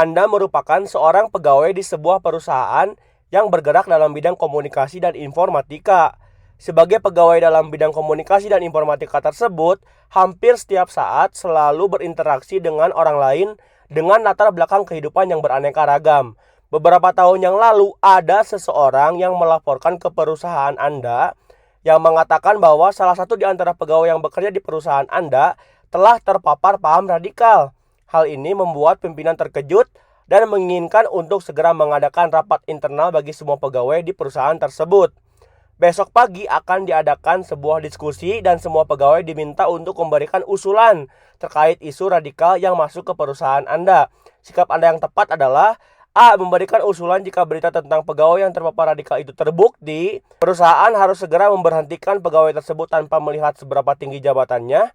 Anda merupakan seorang pegawai di sebuah perusahaan yang bergerak dalam bidang komunikasi dan informatika. Sebagai pegawai dalam bidang komunikasi dan informatika tersebut, hampir setiap saat selalu berinteraksi dengan orang lain dengan latar belakang kehidupan yang beraneka ragam. Beberapa tahun yang lalu, ada seseorang yang melaporkan ke perusahaan Anda yang mengatakan bahwa salah satu di antara pegawai yang bekerja di perusahaan Anda telah terpapar paham radikal. Hal ini membuat pimpinan terkejut dan menginginkan untuk segera mengadakan rapat internal bagi semua pegawai di perusahaan tersebut. Besok pagi akan diadakan sebuah diskusi dan semua pegawai diminta untuk memberikan usulan terkait isu radikal yang masuk ke perusahaan Anda. Sikap Anda yang tepat adalah A. Memberikan usulan jika berita tentang pegawai yang terpapar radikal itu terbukti, perusahaan harus segera memberhentikan pegawai tersebut tanpa melihat seberapa tinggi jabatannya.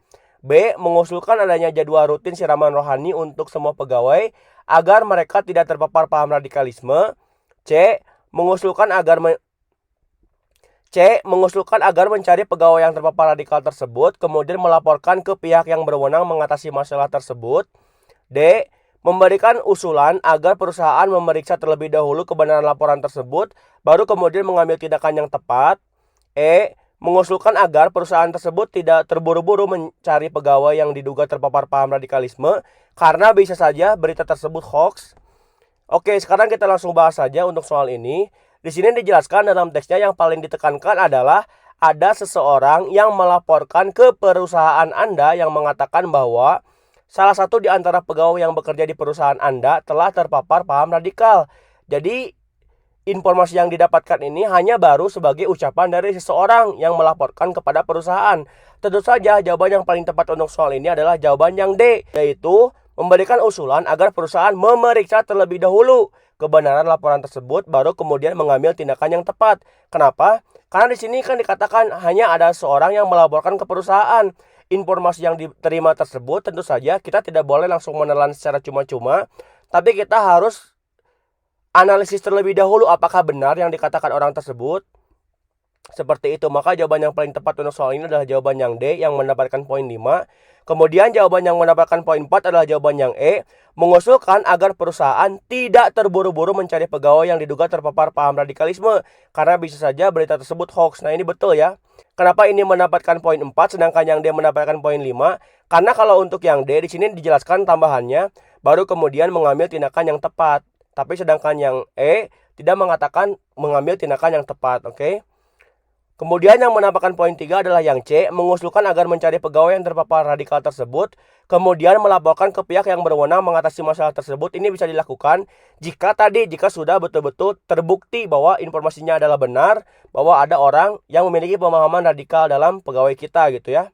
B. Mengusulkan adanya jadwal rutin siraman rohani untuk semua pegawai agar mereka tidak terpapar paham radikalisme. C. Mengusulkan agar mencari pegawai yang terpapar radikal tersebut, kemudian melaporkan ke pihak yang berwenang mengatasi masalah tersebut. D. Memberikan usulan agar perusahaan memeriksa terlebih dahulu kebenaran laporan tersebut, baru kemudian mengambil tindakan yang tepat. E. Mengusulkan agar perusahaan tersebut tidak terburu-buru mencari pegawai yang diduga terpapar paham radikalisme, karena bisa saja berita tersebut hoax. Oke, sekarang kita langsung bahas saja untuk soal ini. Di sini dijelaskan dalam teksnya yang paling ditekankan adalah ada seseorang yang melaporkan ke perusahaan Anda yang mengatakan bahwa salah satu di antara pegawai yang bekerja di perusahaan Anda telah terpapar paham radikal. Jadi, informasi yang didapatkan ini hanya baru sebagai ucapan dari seseorang yang melaporkan kepada perusahaan. Tentu saja jawaban yang paling tepat untuk soal ini adalah jawaban yang D, yaitu memberikan usulan agar perusahaan memeriksa terlebih dahulu kebenaran laporan tersebut, baru kemudian mengambil tindakan yang tepat. Kenapa? Karena di sini kan dikatakan hanya ada seorang yang melaporkan ke perusahaan. Informasi yang diterima tersebut tentu saja kita tidak boleh langsung menelan secara cuma-cuma, tapi kita harus analisis terlebih dahulu apakah benar yang dikatakan orang tersebut. Seperti itu, maka jawaban yang paling tepat untuk soal ini adalah jawaban yang D yang mendapatkan poin 5. Kemudian jawaban yang mendapatkan poin 4 adalah jawaban yang E, mengusulkan agar perusahaan tidak terburu-buru mencari pegawai yang diduga terpapar paham radikalisme, karena bisa saja berita tersebut hoax. Nah, ini betul ya. Kenapa ini mendapatkan poin 4 sedangkan yang D mendapatkan poin 5? Karena kalau untuk yang D di sini dijelaskan tambahannya, baru kemudian mengambil tindakan yang tepat. Tapi sedangkan yang E tidak mengatakan mengambil tindakan yang tepat, oke? Kemudian yang mendapatkan poin 3 adalah yang C, mengusulkan agar mencari pegawai yang terpapar radikal tersebut, kemudian melaporkan ke pihak yang berwenang mengatasi masalah tersebut. Ini bisa dilakukan jika sudah betul-betul terbukti bahwa informasinya adalah benar, bahwa ada orang yang memiliki pemahaman radikal dalam pegawai kita gitu ya.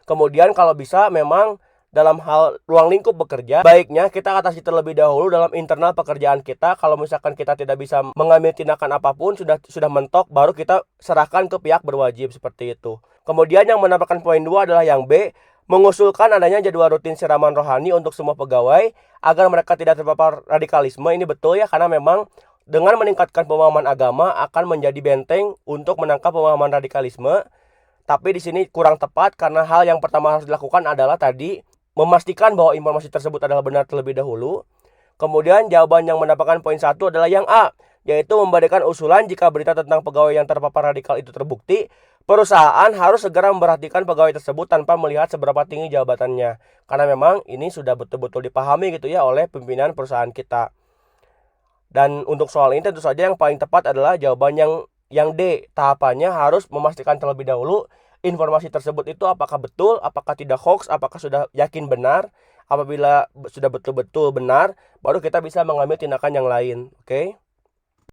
Kemudian kalau bisa memang dalam hal ruang lingkup bekerja, baiknya kita atasi terlebih dahulu dalam internal pekerjaan kita. Kalau misalkan kita tidak bisa mengambil tindakan apapun, sudah mentok, baru kita serahkan ke pihak berwajib, seperti itu. Kemudian yang mendapatkan poin 2 adalah yang B, mengusulkan adanya jadwal rutin siraman rohani untuk semua pegawai agar mereka tidak terpapar radikalisme. Ini betul ya, karena memang dengan meningkatkan pemahaman agama akan menjadi benteng untuk menangkap pemahaman radikalisme. Tapi di sini kurang tepat, karena hal yang pertama harus dilakukan adalah tadi memastikan bahwa informasi tersebut adalah benar terlebih dahulu. Kemudian jawaban yang mendapatkan poin 1 adalah yang A, yaitu memberikan usulan jika berita tentang pegawai yang terpapar radikal itu terbukti, perusahaan harus segera memperhatikan pegawai tersebut tanpa melihat seberapa tinggi jabatannya. Karena memang ini sudah betul-betul dipahami gitu ya oleh pimpinan perusahaan kita. Dan untuk soal ini tentu saja yang paling tepat adalah jawaban yang D. Tahapannya harus memastikan terlebih dahulu informasi tersebut itu apakah betul, apakah tidak hoax, apakah sudah yakin benar. Apabila sudah betul-betul benar, baru kita bisa mengambil tindakan yang lain. Oke?